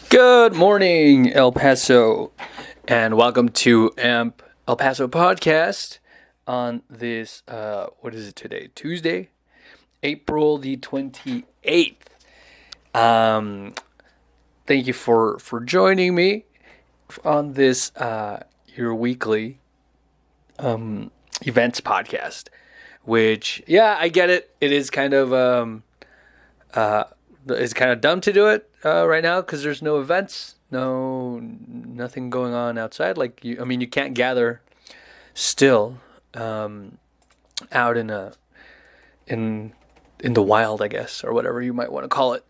Good morning, El Paso, and welcome to AMP El Paso podcast on this, what is it today? Tuesday, April the 28th. Thank you for joining me on this, your weekly events podcast, which, yeah, I get it. It is kind of, it's kind of dumb to do it right now because there's no events, nothing going on outside. You can't gather still out in the wild, I guess, or whatever you might want to call it.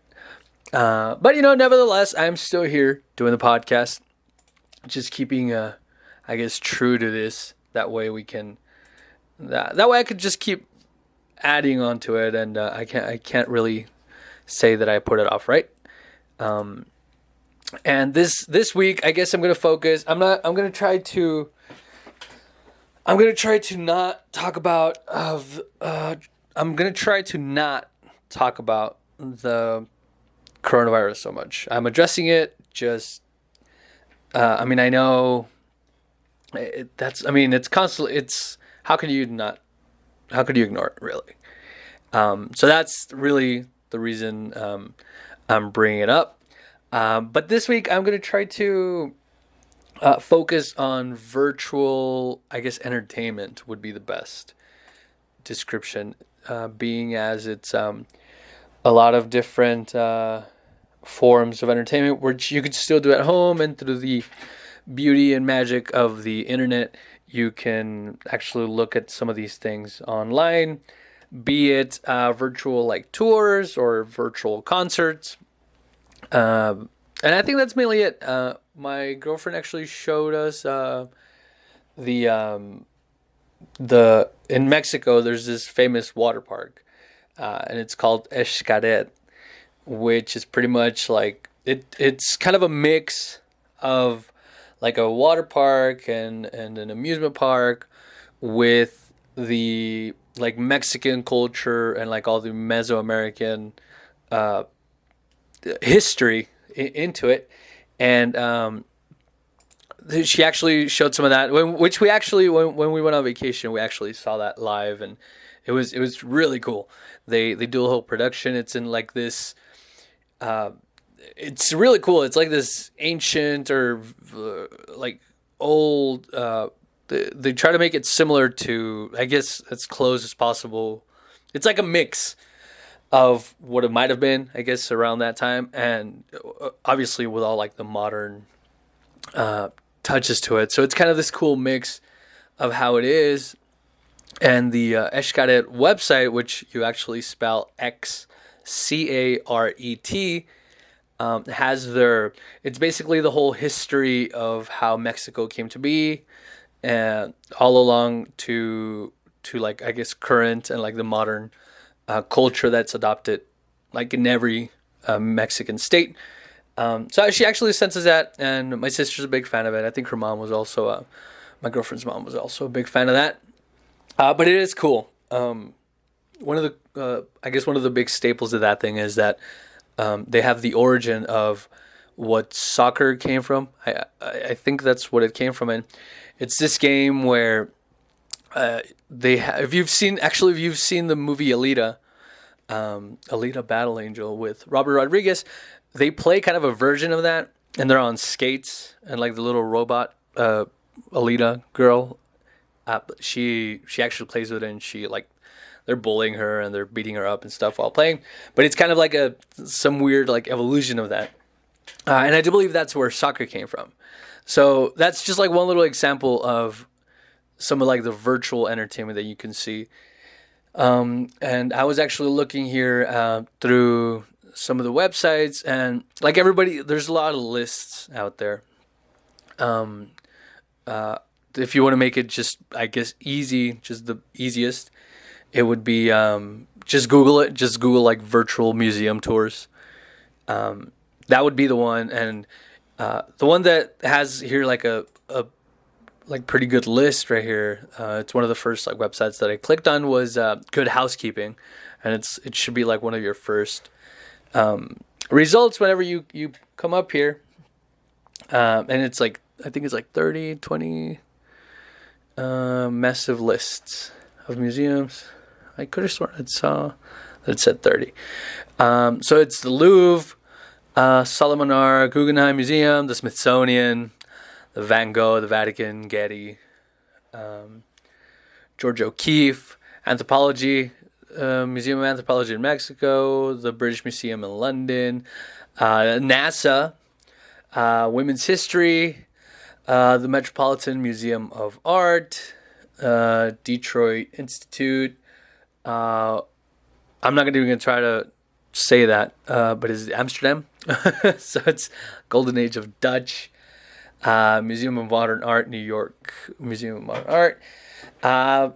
But nevertheless, I'm still here doing the podcast, just keeping, I guess, true to this. That way we can, that way I could just keep adding onto it, and I can't really say that I put it off, right? And this week, I guess I'm gonna focus. I'm gonna try to not talk about I'm gonna try to not talk about the coronavirus so much. I'm addressing it. Just I know it's constantly. It's how could you ignore it, really? So that's really the reason I'm bringing it up. But this week I'm going to try to focus on virtual, I guess, entertainment would be the best description, being as it's a lot of different forms of entertainment which you could still do at home, and through the beauty and magic of the internet, you can actually look at some of these things online, be it virtual like tours or virtual concerts. And I think that's mainly it. My girlfriend actually showed us the in Mexico there's this famous water park, and it's called Xcaret, which is pretty much like it's kind of a mix of like a water park and an amusement park with the like Mexican culture and like all the Mesoamerican history into it. And she actually showed some of that, which we actually when we went on vacation, we actually saw that live, and it was really cool. They do a whole production. It's in like this. It's really cool. It's like this ancient or like old. They try to make it similar to, I guess, as close as possible. It's like a mix of what it might have been, I guess, around that time, and obviously with all like the modern touches to it. So it's kind of this cool mix of how it is. And the Xcaret website, which you actually spell Xcaret, has it's basically the whole history of how Mexico came to be, and all along to like, I guess, current and like the modern culture that's adopted like in every Mexican state. So she actually sent us that, and my sister's a big fan of it. I think her mom was also my girlfriend's mom was also a big fan of that. But it is cool. One of the big staples of that thing is that they have the origin of what soccer came from. I think that's what it came from, and it's this game where if you've seen the movie Alita, Alita Battle Angel with Robert Rodriguez, they play kind of a version of that, and they're on skates, and like the little robot Alita girl, she actually plays with it, and they're bullying her and they're beating her up and stuff while playing. But it's kind of like some weird like evolution of that. And I do believe that's where soccer came from. So that's just like one little example of some of like the virtual entertainment that you can see. And I was actually looking here through some of the websites, and like everybody, there's a lot of lists out there. If you want to make it just, I guess, easy, just the easiest, it would be just Google it. Just Google like virtual museum tours. That would be the one, and the one that has here like a like pretty good list right here. It's one of the first like websites that I clicked on was Good Housekeeping, and it should be like one of your first results whenever you come up here. And it's like, I think it's like 30, 20 massive lists of museums. I could have sworn it said 30. So it's the Louvre, Solomonar, Guggenheim Museum, the Smithsonian, the Van Gogh, the Vatican, Getty, George O'Keeffe, Anthropology, Museum of Anthropology in Mexico, the British Museum in London, NASA, Women's History, the Metropolitan Museum of Art, Detroit Institute. I'm not even going to try to say that, but it's Amsterdam. So it's Golden Age of Dutch. Museum of Modern Art, New York. Museum of Modern Art.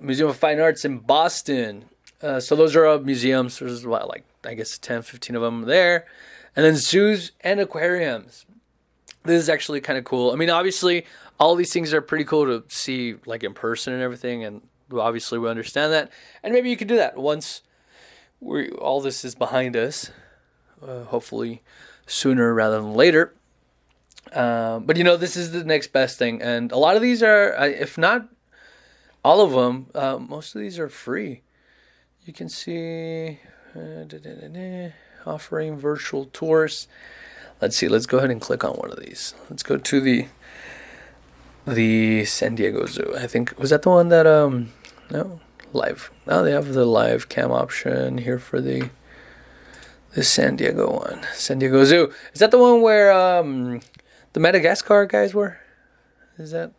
Museum of Fine Arts in Boston. So those are all museums. There's what, like, I guess 10, 15 of them there. And then zoos and aquariums. This is actually kind of cool. I mean, obviously, all these things are pretty cool to see, like, in person and everything. And obviously, we understand that. And maybe you could do that once all this is behind us. Hopefully sooner rather than later. But, this is the next best thing. And a lot of these are, if not all of them, most of these are free. You can see offering virtual tours. Let's see. Let's go ahead and click on one of these. Let's go to the San Diego Zoo. I think, was that the one that no, live. Now they have the live cam option here for the San Diego one. San Diego Zoo. Is that the one where the Madagascar guys were? Is that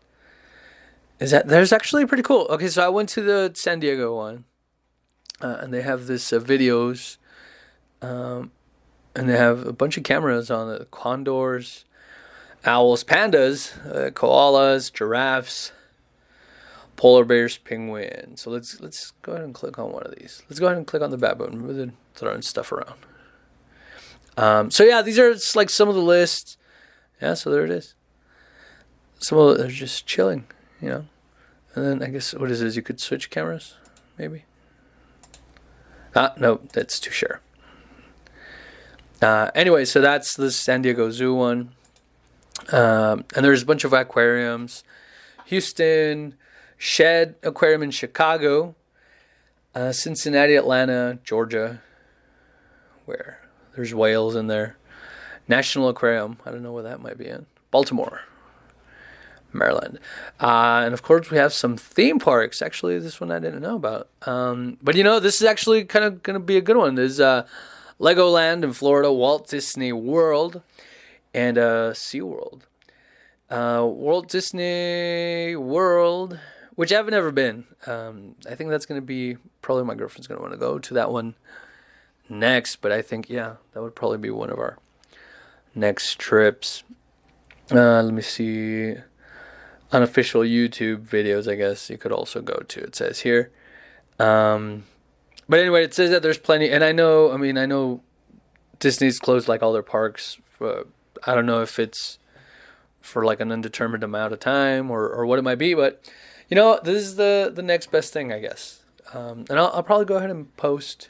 there's actually pretty cool. Okay, so I went to the San Diego one. And they have this videos, and they have a bunch of cameras on it. Condors, owls, pandas, koalas, giraffes, polar bears, penguins. So let's go ahead and click on one of these. Let's go ahead and click on the baboon. We're throwing stuff around. So yeah, these are just like some of the lists. Yeah, so there it is. Some of they're just chilling, And then I guess what is this? You could switch cameras, maybe. No, that's too sure. Anyway, so that's the San Diego Zoo one. And there's a bunch of aquariums. Houston, Shed Aquarium in Chicago, Cincinnati, Atlanta, Georgia, where there's whales in there. National Aquarium, I don't know where that might be in. Baltimore, Maryland. And of course we have some theme parks. Actually, this one I didn't know about. But this is actually kind of going to be a good one. There's Legoland in Florida, Walt Disney World, and SeaWorld. Walt Disney World, which I've never been. I think that's going to be, probably my girlfriend's going to want to go to that one next. But I think, that would probably be one of our next trips. Let me see. Unofficial YouTube videos, I guess you could also go to. It says here. But anyway, it says that there's plenty. And I know Disney's closed like all their parks. I don't know if it's for like an undetermined amount of time or what it might be. But, this is the next best thing, I guess. And I'll probably go ahead and post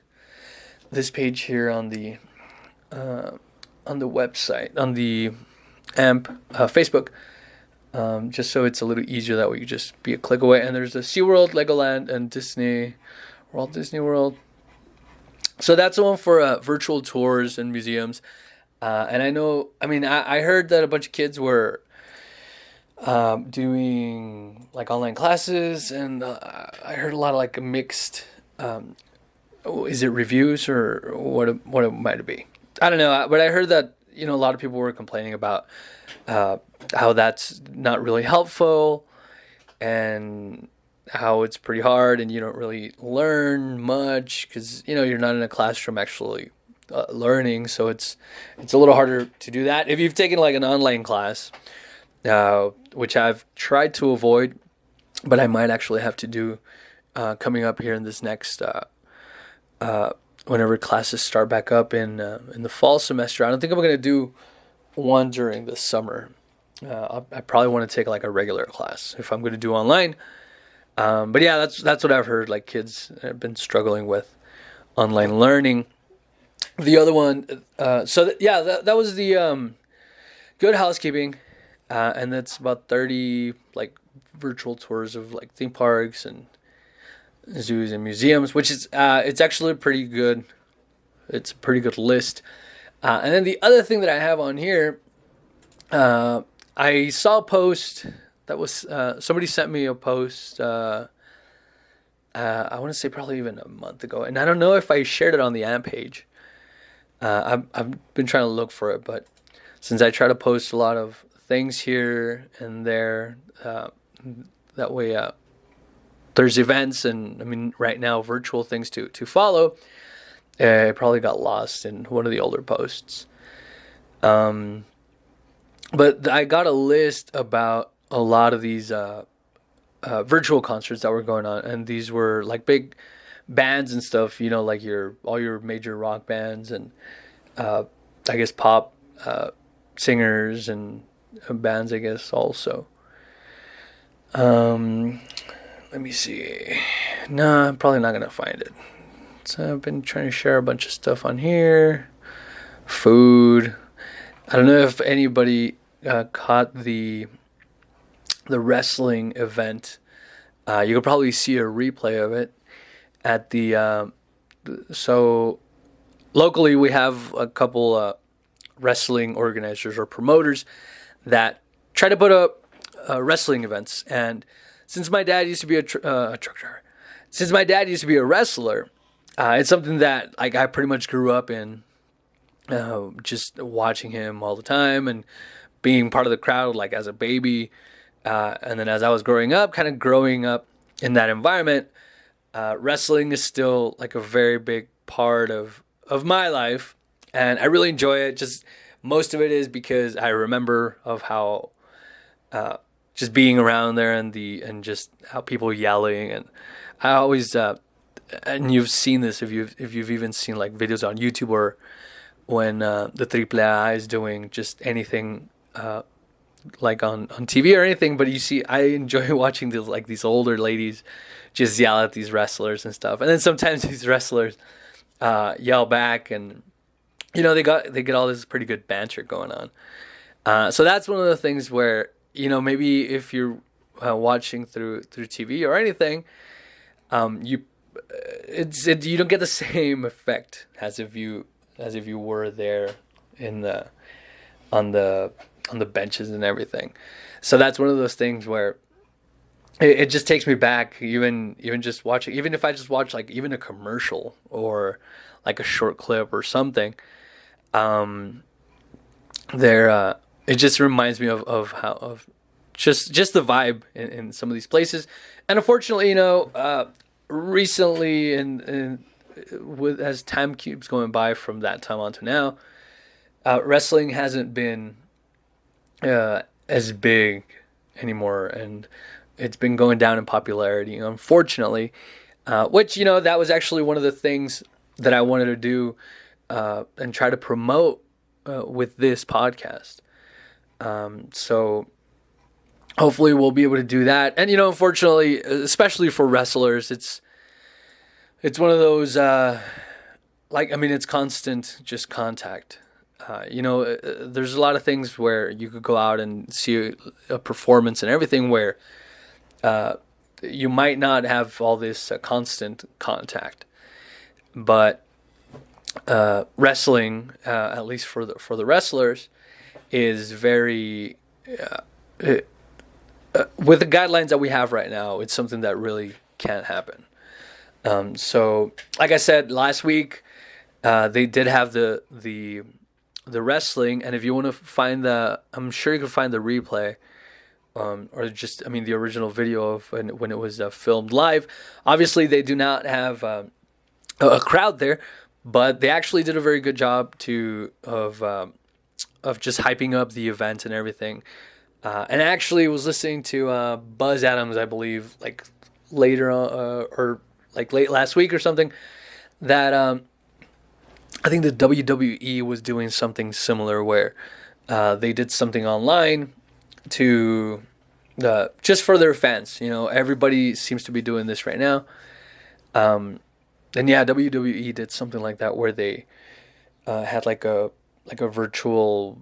this page here on the website, on the AMP Facebook. Just so it's a little easier, that way you just be a click away. And there's the SeaWorld, Legoland, and Walt Disney World. So that's the one for virtual tours and museums. And I heard that a bunch of kids were doing like online classes, and I heard a lot of like mixed. Is it reviews or what it might be? I don't know, but I heard that a lot of people were complaining about how that's not really helpful, and how it's pretty hard, and you don't really learn much because you're not in a classroom actually learning. So it's a little harder to do that if you've taken like an online class, which I've tried to avoid, but I might actually have to do coming up here in this next whenever classes start back up in the fall semester. I don't think I'm going to do one during the summer. I probably want to take like a regular class if I'm going to do online. But yeah, that's what I've heard. Like kids have been struggling with online learning. The other one, that was the Good Housekeeping. and that's about 30 like virtual tours of like theme parks and zoos and museums, which is it's actually pretty good. It's a pretty good list. And then the other thing that I have on here, I saw a post that was somebody sent me a post. I want to say probably even a month ago, and I don't know if I shared it on the AMP page. I've been trying to look for it, but since I try to post a lot of things here and there, that way there's events and I mean right now virtual things to follow. It probably got lost in one of the older posts. But I got a list about a lot of these virtual concerts that were going on, and these were like big bands and stuff. You know, like all your major rock bands and I guess pop singers and bands. I guess also. Let me see. No, I'm probably not gonna find it. So I've been trying to share a bunch of stuff on here. Food. I don't know if anybody caught the wrestling event. You could probably see a replay of it at the. So locally, we have a couple wrestling organizers or promoters that try to put up wrestling events. And since my dad used to be a truck driver, since my dad used to be a wrestler, it's something that like I pretty much grew up in, just watching him all the time and being part of the crowd like as a baby. And then as I was growing up, kind of growing up in that environment, wrestling is still like a very big part of my life. And I really enjoy it. Just most of it is because I remember of how just being around there and just how people yelling. And I always and you've seen this if you've even seen like videos on YouTube or when the AAA is doing just anything like on TV or anything, but you see I enjoy watching these older ladies just yell at these wrestlers and stuff, and then sometimes these wrestlers yell back, and you know they get all this pretty good banter going on. So that's one of the things where you know maybe if you're watching through TV or anything, you don't get the same effect as if you were there in the on the benches and everything. So that's one of those things where it just takes me back, even just watching, even if I just watch like even a commercial or like a short clip or something, it just reminds me of how of just the vibe in some of these places. And unfortunately, you know, recently and with as time keeps going by from that time on to now, wrestling hasn't been as big anymore, and it's been going down in popularity, unfortunately. Which you know that was actually one of the things that I wanted to do and try to promote with this podcast. So hopefully we'll be able to do that. And you know, unfortunately, especially for wrestlers, it's one of those like I mean, it's constant just contact. You know, there's a lot of things where you could go out and see a performance and everything where you might not have all this constant contact, but wrestling, at least for the wrestlers, is very with the guidelines that we have right now. It's something that really can't happen. So, like I said last week, they did have the wrestling, and if you want to find I'm sure you can find the replay, or just, I mean, the original video of when it was filmed live. Obviously, they do not have a crowd there, but they actually did a very good job of just hyping up the event and everything. And I actually was listening to Buzz Adams, I believe, like later on, or like late last week or something, that I think the WWE was doing something similar where they did something online to just for their fans. You know, everybody seems to be doing this right now. And yeah, WWE did something like that where they had like a virtual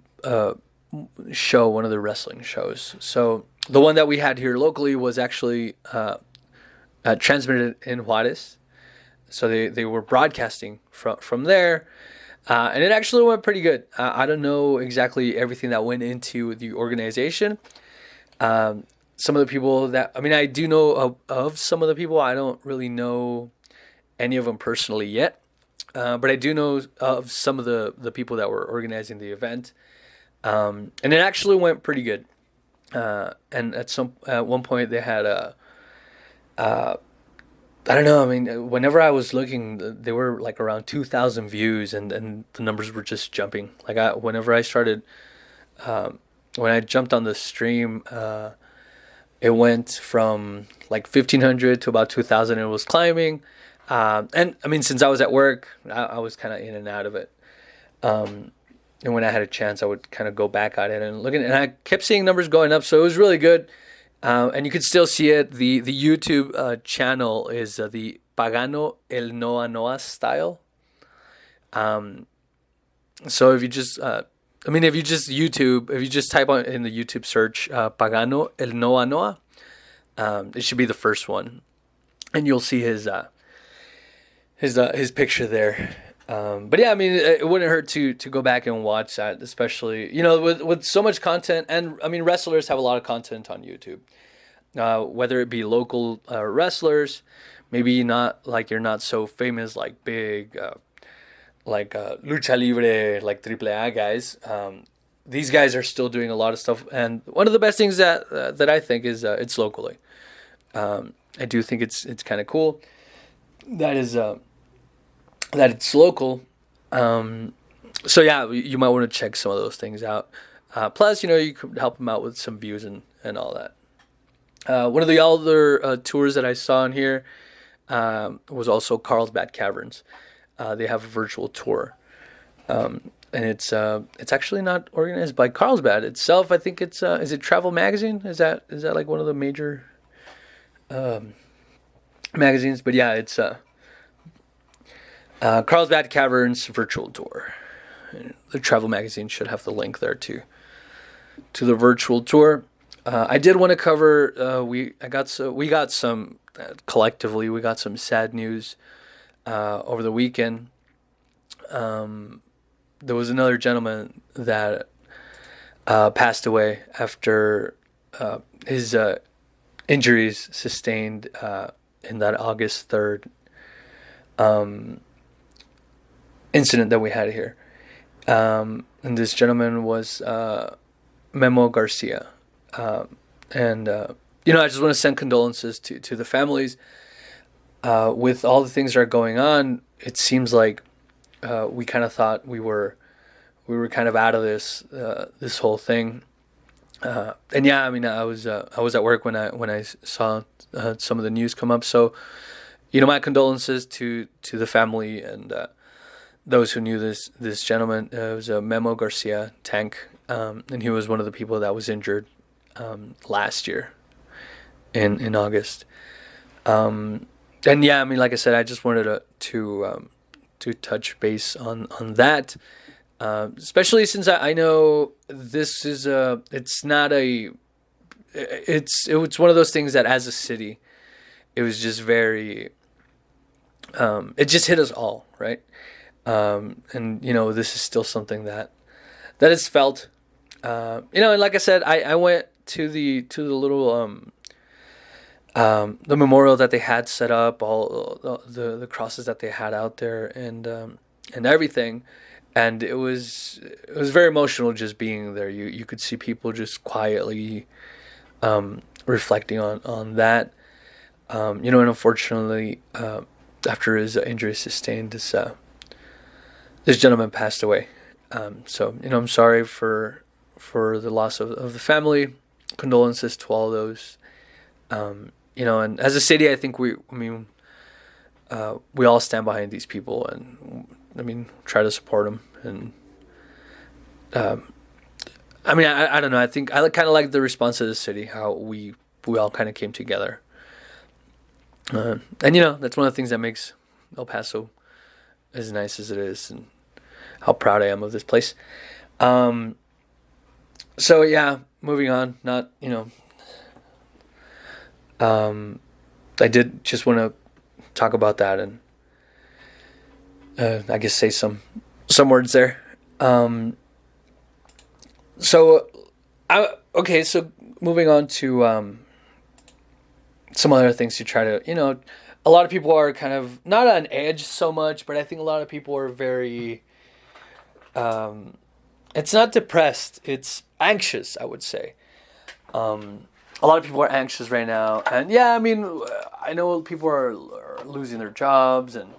show, one of the wrestling shows. So the one that we had here locally was actually transmitted in Juarez. So they were broadcasting from there, and it actually went pretty good. I don't know exactly everything that went into the organization. Some of the people that, I mean, I do know of some of the people. I don't really know any of them personally yet, but I do know of some of the people that were organizing the event, and it actually went pretty good. And at one point they had I don't know. I mean, whenever I was looking, they were like around 2,000 views, and the numbers were just jumping. Like whenever I started, when I jumped on the stream, it went from like 1,500 to about 2,000. And it was climbing, and I mean, since I was at work, I was kind of in and out of it. And when I had a chance, I would kind of go back at it and look at it, and I kept seeing numbers going up, so it was really good. And you could still see it. The YouTube channel is the Pagano El Noa Noa style. So if you just, if you just if you just type on in the YouTube search Pagano El Noa Noa, it should be the first one, and you'll see his picture there. But yeah, I mean, it wouldn't hurt to go back and watch that, especially, with so much content. And I mean, wrestlers have a lot of content on YouTube, whether it be local wrestlers, maybe not like you're not so famous like big, like Lucha Libre, like AAA guys. These guys are still doing a lot of stuff, and one of the best things that I think is it's locally. I do think it's kind of cool. That is. That it's local. So yeah, you might want to check some of those things out. Plus, you could help them out with some views and all that. One of the other tours that I saw in here was also Carlsbad Caverns. They have a virtual tour, and it's actually not organized by Carlsbad itself. I think it's is it Travel Magazine? Is that like one of the major magazines? But yeah, it's Carlsbad Caverns virtual tour. The Travel Magazine should have the link there to the virtual tour. I did want to cover. We got some collectively. We got some sad news over the weekend. There was another gentleman that passed away after his injuries sustained in that August 3rd incident that we had here. And this gentleman was Memo Garcia. And I just want to send condolences to the families. With all the things that are going on, it seems like we kind of thought we were kind of out of this whole thing. And yeah, I mean, I was at work when I saw some of the news come up. So, my condolences to the family and those who knew this gentleman. It was Memo Garcia, Tank, and he was one of the people that was injured last year in August. And yeah, I mean, like I said, I just wanted to touch base on that, especially since I know this is it's not it's one of those things that as a city, it was just very it just hit us all, right? And this is still something that is felt. And like I said, I went to the little the memorial that they had set up, all the crosses that they had out there, and everything, and it was very emotional just being there. You could see people just quietly reflecting on that. And unfortunately, after his injury sustained, this gentleman passed away. So I'm sorry for the loss of the family. Condolences to all those. And as a city, I think we all stand behind these people, and try to support them. And I don't know. I think I kind of like the response of the city, how we all kind of came together. And that's one of the things that makes El Paso as nice as it is, and how proud I am of this place. So yeah, moving on. Not I did just want to talk about that and I guess say some words there. Um, so okay. So moving on to some other things to try to a lot of people are kind of not on edge so much, but I think a lot of people are very. It's not depressed. It's anxious. I would say. A lot of people are anxious right now, and yeah, I mean, I know people are losing their jobs and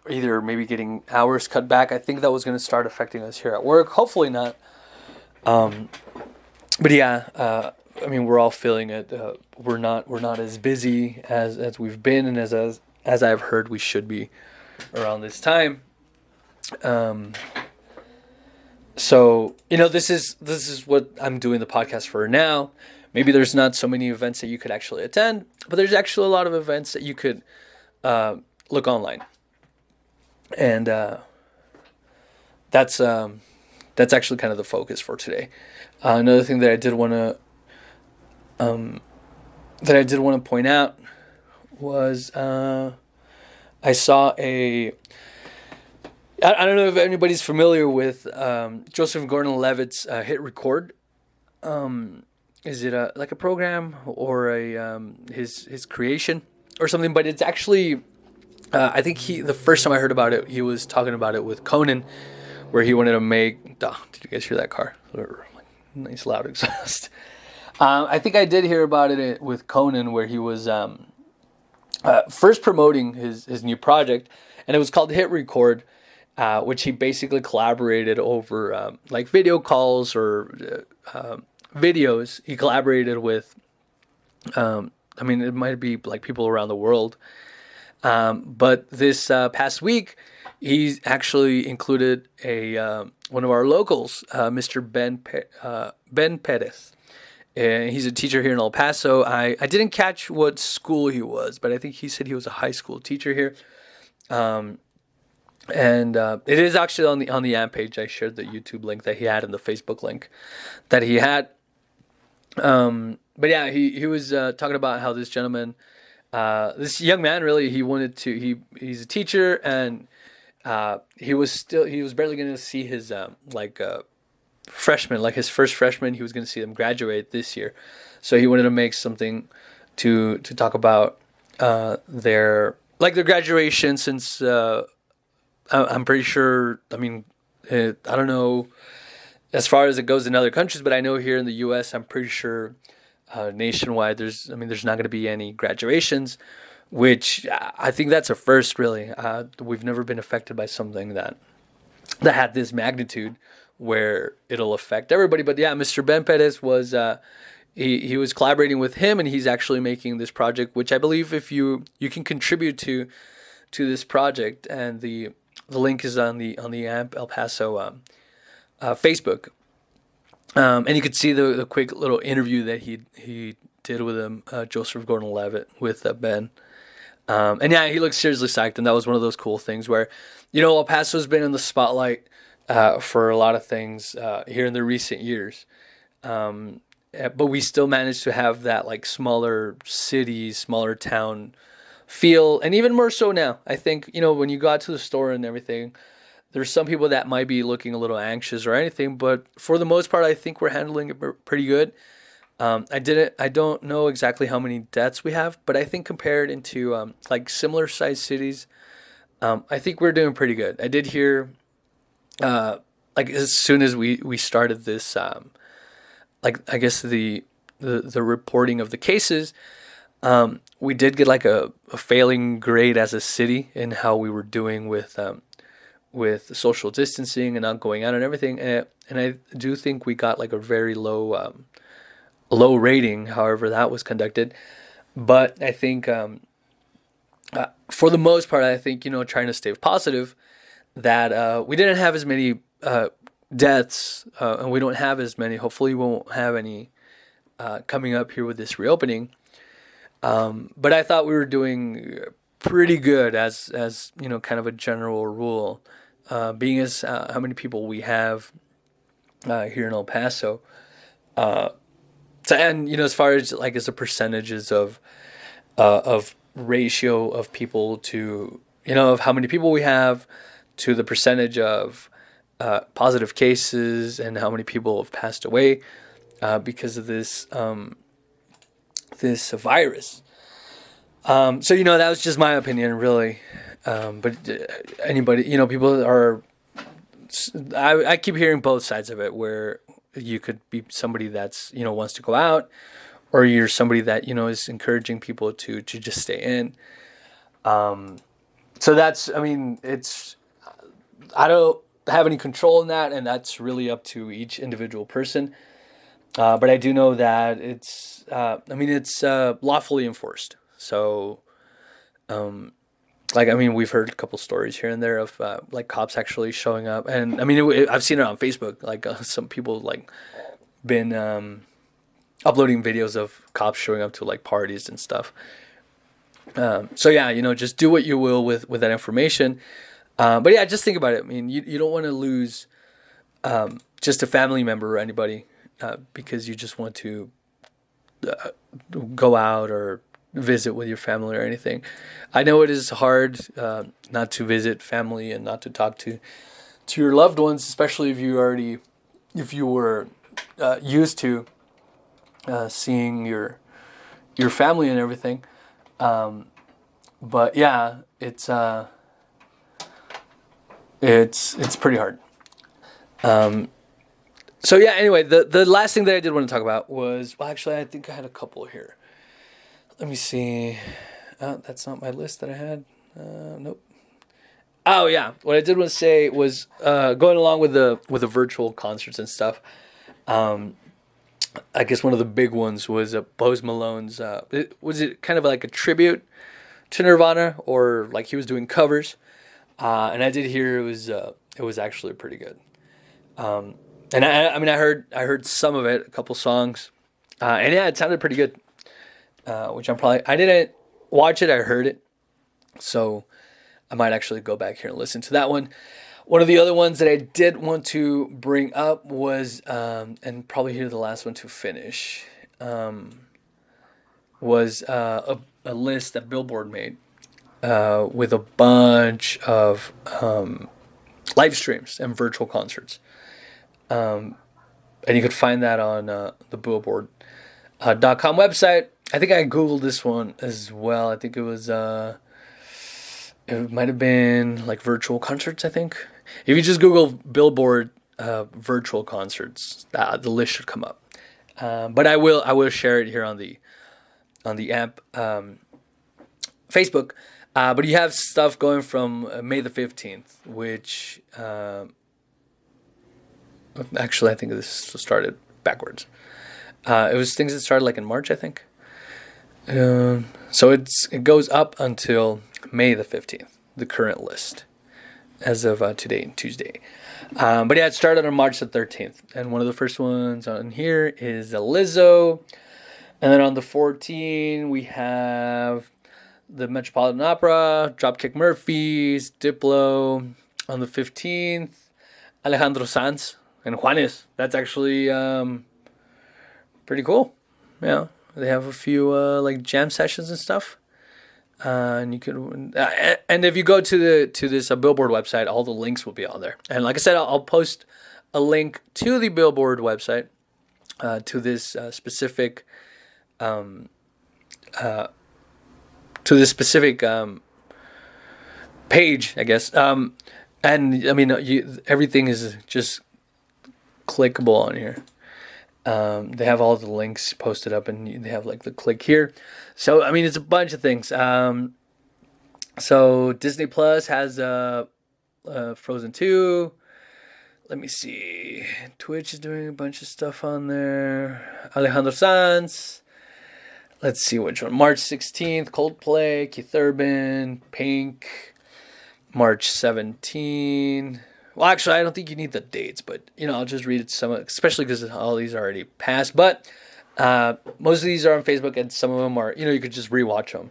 either maybe getting hours cut back. I think that was going to start affecting us here at work. Hopefully not. But yeah, I mean, we're all feeling it. We're not as busy as we've been, and as I've heard we should be around this time. Um, so this is what I'm doing the podcast for now. Maybe there's not so many events that you could actually attend, but there's actually a lot of events that you could look online, and that's that's actually kind of the focus for today. Another thing that I did want to point out was I saw I don't know if anybody's familiar with Joseph Gordon-Levitt's hit record. Is it like a program or a his creation or something? But it's actually I think the first time I heard about it, he was talking about it with Conan, where he wanted to make. Oh, did you guys hear that car? Nice loud exhaust. I think I did hear about it with Conan, where he was first promoting his new project, and it was called Hit Record, which he basically collaborated over like video calls or videos. He collaborated with, I mean, it might be like people around the world. But this past week, he's actually included a one of our locals, Mr. Ben Perez. And he's a teacher here in El Paso. I didn't catch what school he was, but I think he said he was a high school teacher here. And it is actually on the AMP page. I shared the YouTube link that he had and the Facebook link that he had. But yeah, he was talking about how this gentleman, this young man, really, he's a teacher, and he was barely going to see his freshman, like his first freshman. He was going to see them graduate this year, so he wanted to make something to talk about their graduation, since I'm pretty sure. I mean, I don't know as far as it goes in other countries, but I know here in the U.S., I'm pretty sure nationwide, there's not going to be any graduations, which I think that's a first. Really, we've never been affected by something that had this magnitude where it'll affect everybody. But yeah, Mr. Ben Perez was he was collaborating with him, and he's actually making this project, which I believe if you can contribute to this project, and the link is on the AMP El Paso Facebook, and you could see the quick little interview that he did with him, Joseph Gordon-Levitt, with Ben. And yeah, he looks seriously psyched, and that was one of those cool things where, El Paso's been in the spotlight for a lot of things here in the recent years. But we still managed to have that like smaller city, smaller town feel, and even more so now. I think, when you go out to the store and everything, there's some people that might be looking a little anxious or anything, but for the most part, I think we're handling it pretty good. I don't know exactly how many deaths we have, but I think compared into like similar sized cities, I think we're doing pretty good. I did hear, like as soon as we started this, like I guess the reporting of the cases, we did get like a failing grade as a city in how we were doing with social distancing and not going out and everything, and I do think we got like a very low rating, however that was conducted. But I think for the most part, I think trying to stay positive, that we didn't have as many deaths, and we don't have as many. Hopefully, we won't have any coming up here with this reopening. But I thought we were doing pretty good as kind of a general rule, being as how many people we have here in El Paso. So, and as far as like as the percentages of ratio of people to of how many people we have to the percentage of positive cases and how many people have passed away because of this virus. So that was just my opinion, really. But anybody, people are. I keep hearing both sides of it, where you could be somebody that's wants to go out, or you're somebody that is encouraging people to just stay in. So that's, I mean, I don't have any control in that, and that's really up to each individual person. But I do know that it's lawfully enforced. So, we've heard a couple stories here and there of like cops actually showing up, and I've seen it on Facebook. Like some people like been uploading videos of cops showing up to like parties and stuff. So yeah, just do what you will with that information. But yeah, just think about it. I mean, you don't want to lose just a family member or anybody because you just want to go out or visit with your family or anything. I know it is hard not to visit family and not to talk to your loved ones, especially if you were used to seeing your family and everything. But yeah, it's pretty hard. So yeah, anyway, the last thing that I did want to talk about was, well, actually, I think I had a couple here. Let me see. That's not my list that I had. Nope. Oh yeah, what I did want to say was going along with the virtual concerts and stuff. I guess one of the big ones was Post Malone's. Was it kind of like a tribute to Nirvana, or like he was doing covers? And I did hear it was actually pretty good. And I heard some of it, a couple songs, and yeah, it sounded pretty good. Which I didn't watch it, I heard it. So I might actually go back here and listen to that one. One of the other ones that I did want to bring up was, and probably here the last one to finish, was a list that Billboard made with a bunch of live streams and virtual concerts. And you could find that on the Billboard.com website. I think I Googled this one as well. I think it was, it might have been like virtual concerts, I think. If you just Google Billboard virtual concerts, the list should come up. But I will share it here on the app, Facebook. But you have stuff going from May the 15th, which actually I think this started backwards. It was things that started like in March, I think. So it goes up until May the 15th, the current list, as of today, Tuesday. But yeah, it started on March the 13th. And one of the first ones on here is Lizzo. And then on the 14th, we have the Metropolitan Opera, Dropkick Murphys, Diplo. On the 15th, Alejandro Sanz and Juanes. That's actually pretty cool. Yeah. They have a few like jam sessions and stuff, and you can. And if you go to this Billboard website, all the links will be on there. And like I said, I'll post a link to the Billboard website to this specific page, I guess. And I mean, everything is just clickable on here. They have all the links posted up, and they have like the click here. So I mean, it's a bunch of things. So Disney Plus has Frozen 2. Let me see. Twitch is doing a bunch of stuff on there. Alejandro Sanz. Let's see which one. March 16th, Coldplay, Keith Urban, Pink. March 17th. Well, actually, I don't think you need the dates, but, I'll just read it some, especially because all these are already passed. But most of these are on Facebook, and some of them are, you could just rewatch them.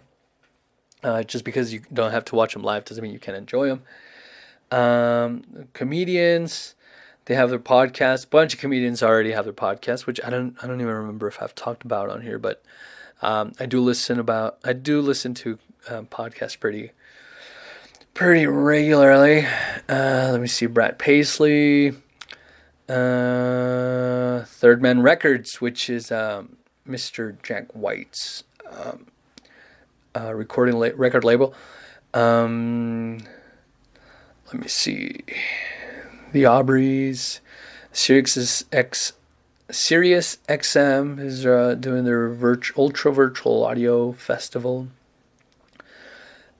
Just because you don't have to watch them live doesn't mean you can't enjoy them. Comedians, They have their podcast. A bunch of comedians already have their podcast, which I don't even remember if I've talked about on here, but I do listen to podcasts pretty regularly. Let me see, Brad Paisley, Third Man Records, which is Mr. Jack White's record label. Let me see, the Aubreys, Sirius XM is doing their ultra virtual audio festival.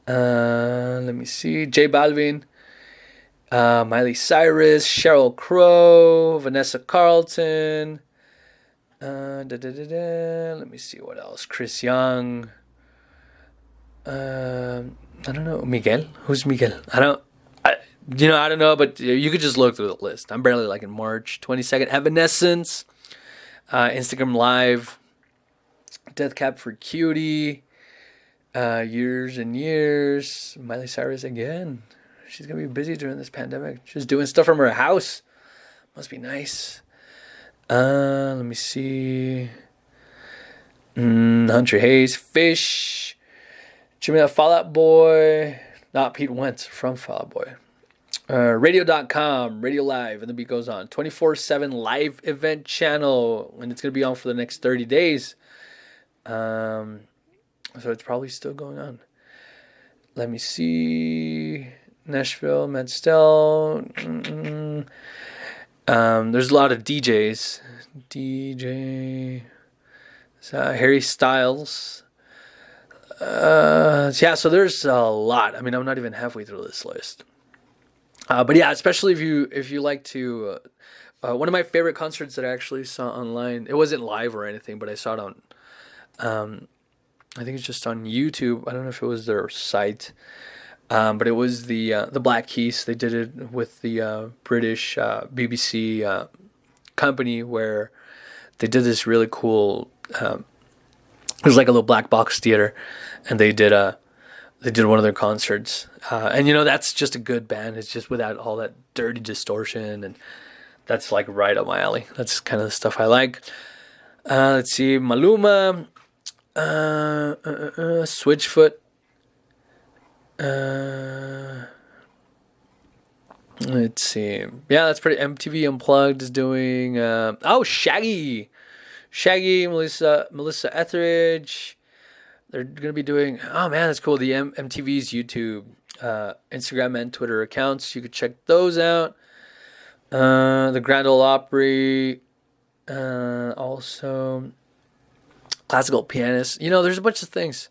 Let me see, J Balvin, Miley Cyrus, Sheryl Crow, Vanessa Carlton. Let me see what else. Chris Young. I don't know. Miguel? Who's Miguel? I don't know, but you could just look through the list. I'm barely like in March 22nd. Evanescence, Instagram Live, Death Cab for Cutie, Years and Years, Miley Cyrus again. She's going to be busy during this pandemic. She's doing stuff from her house. Must be nice. Let me see. Hunter Hayes, Fish, Jimmy Fall Out Boy, not Pete Wentz, from Fall Out Boy. Radio.com, Radio Live, and the beat goes on. 24/7 live event channel, and it's going to be on for the next 30 days. So it's probably still going on. Let me see. Nashville, Matt Stell. There's a lot of DJs. Harry Styles. So there's a lot. I mean, I'm not even halfway through this list. But yeah, especially if you like to, one of my favorite concerts that I actually saw online. It wasn't live or anything, but I saw it on, I think it's just on YouTube. I don't know if it was their site, but it was the Black Keys. They did it with the British BBC company, where they did this really cool. It was like a little black box theater, and they did one of their concerts, and that's just a good band. It's just without all that dirty distortion, and that's like right up my alley. That's kind of the stuff I like. Let's see, Maluma, Switchfoot. Let's see. Yeah, that's pretty. MTV Unplugged is doing. Shaggy, Melissa Etheridge. They're gonna be doing. Oh man, that's cool. The MTV's YouTube, Instagram, and Twitter accounts. You could check those out. The Grand Ole Opry. Also, classical pianist. There's a bunch of things.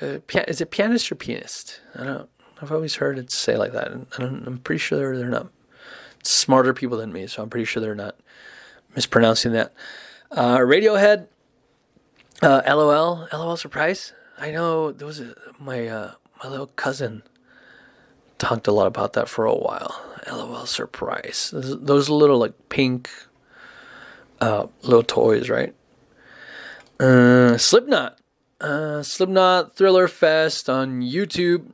Is it pianist or pianist? I don't know. I've always heard it say like that. I'm pretty sure they're not smarter people than me, so I'm pretty sure they're not mispronouncing that. Radiohead, LOL Surprise. I know there was my little cousin talked a lot about that for a while. LOL Surprise. Those little like pink little toys, right? Slipknot. Slipknot Thriller Fest on YouTube.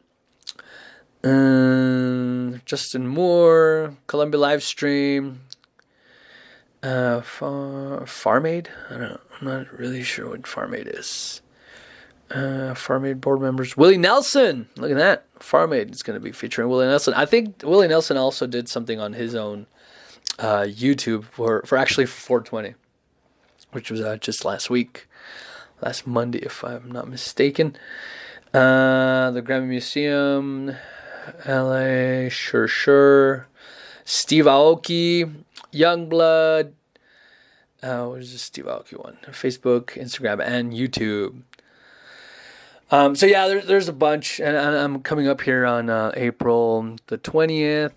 Justin Moore, Columbia live stream. Farm Aid. I don't know. I'm not really sure what Farm Aid is. Farm Aid board members. Willie Nelson. Look at that. Farm Aid is going to be featuring Willie Nelson. I think Willie Nelson also did something on his own YouTube for actually 420, which was just last Monday, if I'm not mistaken. The Grammy Museum, LA, sure. Steve Aoki, Youngblood. What is the Steve Aoki one? Facebook, Instagram, and YouTube. So yeah, there's a bunch, and I'm coming up here on April the 20th.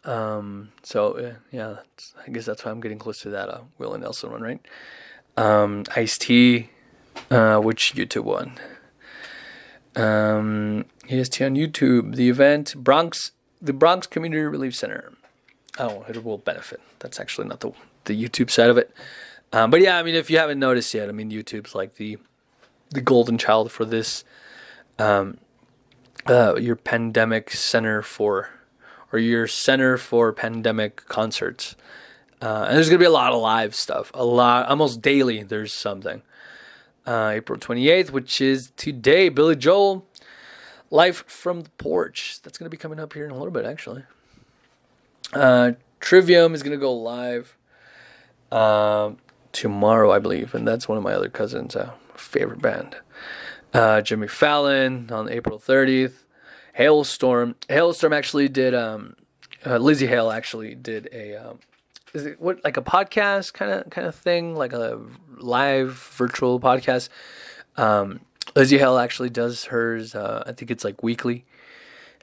Yeah, I guess that's why I'm getting close to that Willie Nelson one, right? Ice-T, which YouTube one? EST on YouTube. The event, the Bronx Community Relief Center. Oh, it will benefit. That's actually not the YouTube side of it. But yeah, I mean, if you haven't noticed yet, I mean, YouTube's like the golden child for this, your pandemic center for, or your center for pandemic concerts. And there's gonna be a lot of live stuff. Almost daily. There's something. April 28th, which is today, Billy Joel, Life from the Porch. That's gonna be coming up here in a little bit, actually. Trivium is gonna go live tomorrow, I believe, and that's one of my other cousins' favorite band. Jimmy Fallon on April 30th. Hailstorm actually did. Lizzie Hale actually did a. Is it what, like a podcast kind of thing, like a live virtual podcast? Lizzie Hale actually does hers. I think it's like weekly,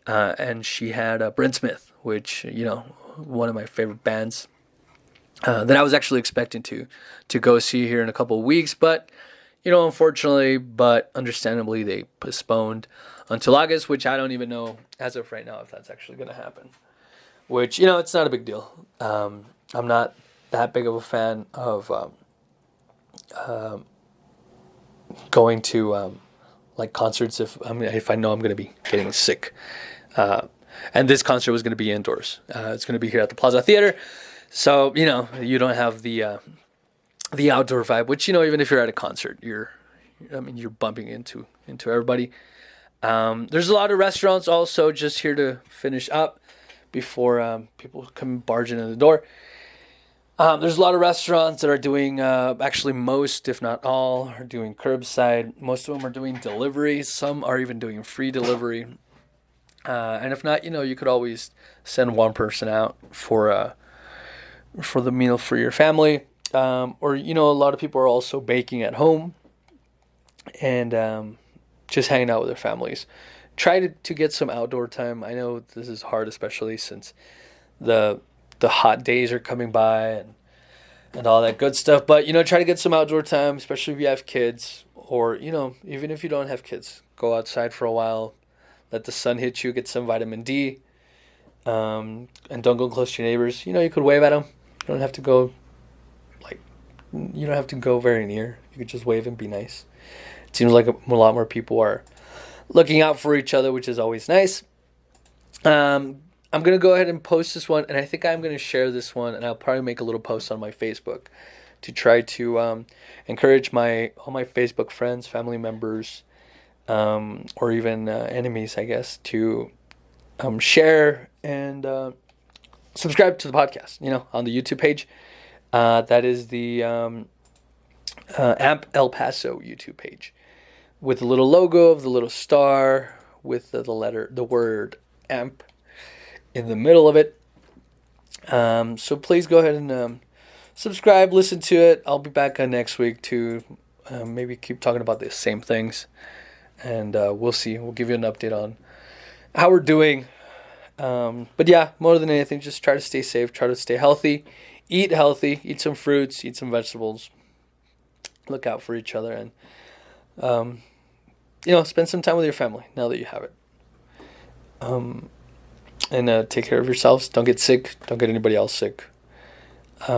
and she had Brent Smith, which one of my favorite bands. That I was actually expecting to go see here in a couple of weeks, but unfortunately, but understandably, they postponed until August, which I don't even know as of right now if that's actually going to happen. Which it's not a big deal. I'm not that big of a fan of going to like concerts if I know I'm going to be getting sick. And this concert was going to be indoors. It's going to be here at the Plaza Theater. So, you don't have the outdoor vibe, which, even if you're at a concert, you're bumping into everybody. There's a lot of restaurants also, just here to finish up before people come barging in the door. There's a lot of restaurants that are doing, actually most, if not all, are doing curbside. Most of them are doing delivery. Some are even doing free delivery. And if not, you could always send one person out for the meal for your family. Or, a lot of people are also baking at home and just hanging out with their families. Try to get some outdoor time. I know this is hard, especially since the hot days are coming by and all that good stuff. But, try to get some outdoor time, especially if you have kids. Or, even if you don't have kids, go outside for a while. Let the sun hit you, get some vitamin D. And don't go close to your neighbors. You could wave at them. You don't have to go very near. You could just wave and be nice. It seems like a lot more people are looking out for each other, which is always nice. I'm going to go ahead and post this one, and I think I'm going to share this one, and I'll probably make a little post on my Facebook to try to encourage all my Facebook friends, family members, or even enemies, I guess, to share and subscribe to the podcast, on the YouTube page. That is the AMP El Paso YouTube page with the little logo of the little star with the word AMP in the middle of it. So please go ahead and subscribe, listen to it. I'll be back next week to maybe keep talking about the same things. And we'll see. We'll give you an update on how we're doing. But yeah, more than anything, just try to stay safe, try to stay healthy. Eat healthy, eat some fruits, eat some vegetables. Look out for each other and, spend some time with your family now that you have it. And take care of yourselves. Don't get sick. Don't get anybody else sick.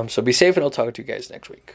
So be safe, and I'll talk to you guys next week.